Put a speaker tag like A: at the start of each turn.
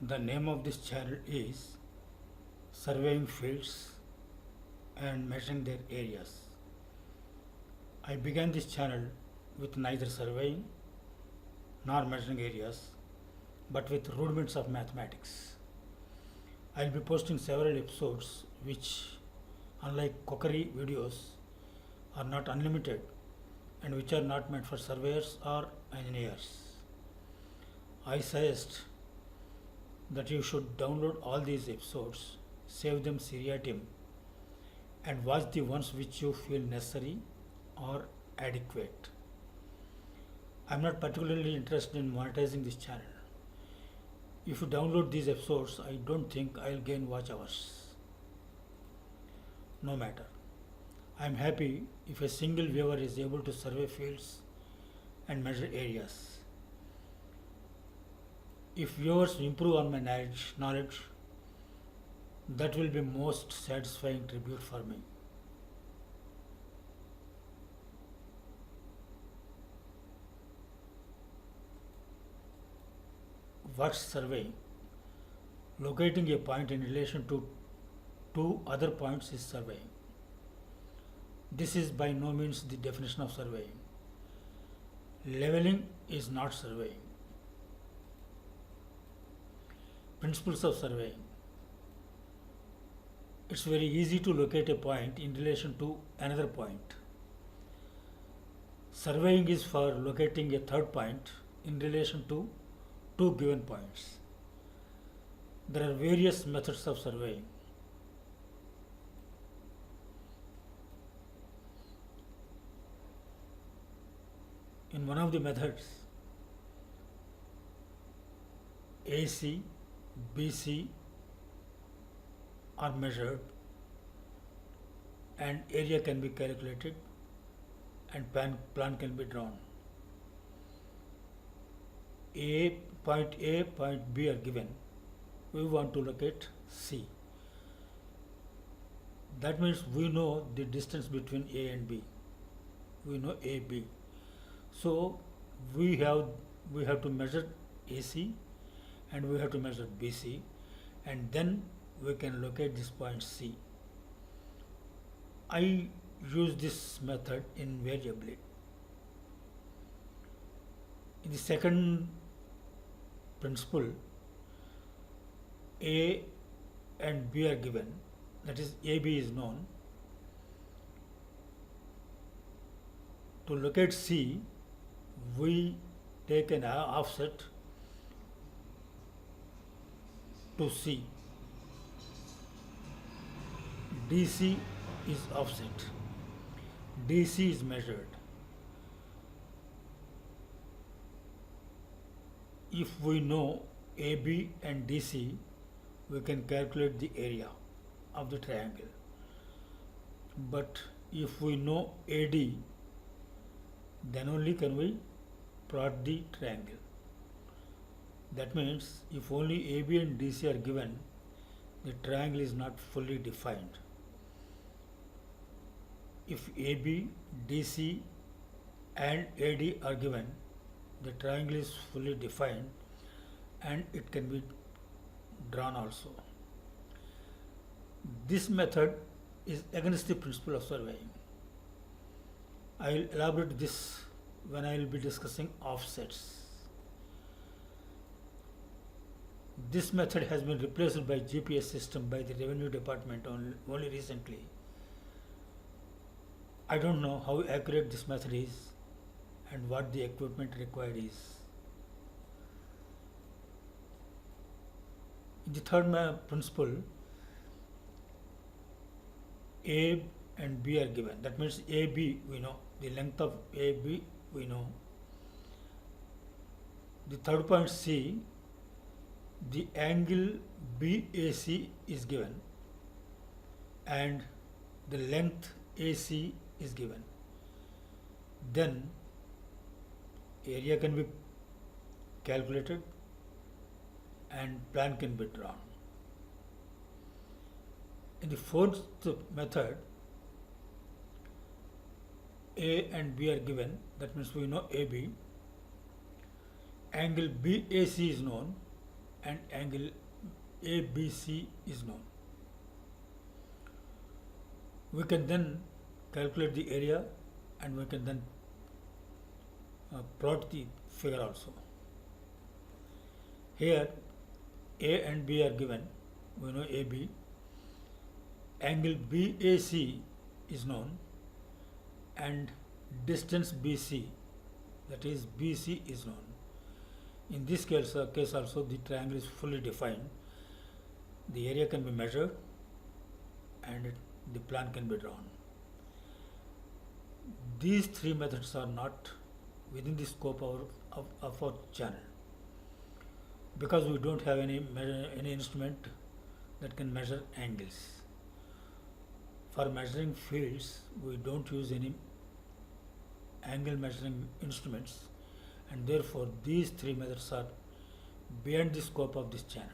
A: The name of this channel is Surveying Fields and Measuring Their Areas. I began this channel with neither surveying nor measuring areas, but with rudiments of mathematics. I'll be posting several episodes which, unlike cookery videos, are not unlimited and which are not meant for surveyors or engineers. I suggest that you should download all these episodes, save them seriatim, and watch the ones which you feel necessary or adequate. I'm not particularly interested in monetizing this channel. If you download these episodes, I don't think I'll gain watch hours. No matter. I'm happy if a single viewer is able to survey fields and measure areas. If viewers improve on my knowledge, that will be most satisfying tribute for me. What's surveying? Locating a point in relation to two other points is surveying. This is by no means the definition of surveying. Leveling is not surveying. Principles of surveying. It's very easy to locate a point in relation to another point. Surveying is for locating a third point in relation to two given points. There are various methods of surveying. In one of the methods, AC, BC are measured and area can be calculated and plan can be drawn. Point A, point B are given. We want to locate C. That means we know the distance between A and B. We know AB. So we have to measure AC and we have to measure BC, and then we can locate this point C. I use this method invariably. In the second principle, A and B are given, that is AB is known. To locate C, we take an offset to C. DC is offset. DC is measured. If we know AB and DC, we can calculate the area of the triangle. But if we know AD, then only can we plot the triangle. That means if only AB and DC are given, the triangle is not fully defined. If AB, DC and AD are given, the triangle is fully defined and it can be drawn also. This method is against the principle of surveying. I will elaborate this when I will be discussing offsets. This method has been replaced by GPS system by the Revenue Department only recently. I don't know how accurate this method is and what the equipment required is. In the third principle, A and B are given. That means AB we know, the length of AB we know. The third point C, the angle BAC is given and the length AC is given. Then area can be calculated and plan can be drawn. In the fourth method, A and B are given, that means we know AB, angle BAC is known and angle ABC is known. We can then calculate the area and we can then plot the figure also. Here A and B are given, we know AB, angle BAC is known and distance BC, that is BC is known. In this case also the triangle is fully defined, the area can be measured and the plan can be drawn. These three methods are not within the scope of our channel because we don't have any instrument that can measure angles. For measuring fields, we don't use any angle measuring instruments, and therefore these three methods are beyond the scope of this channel.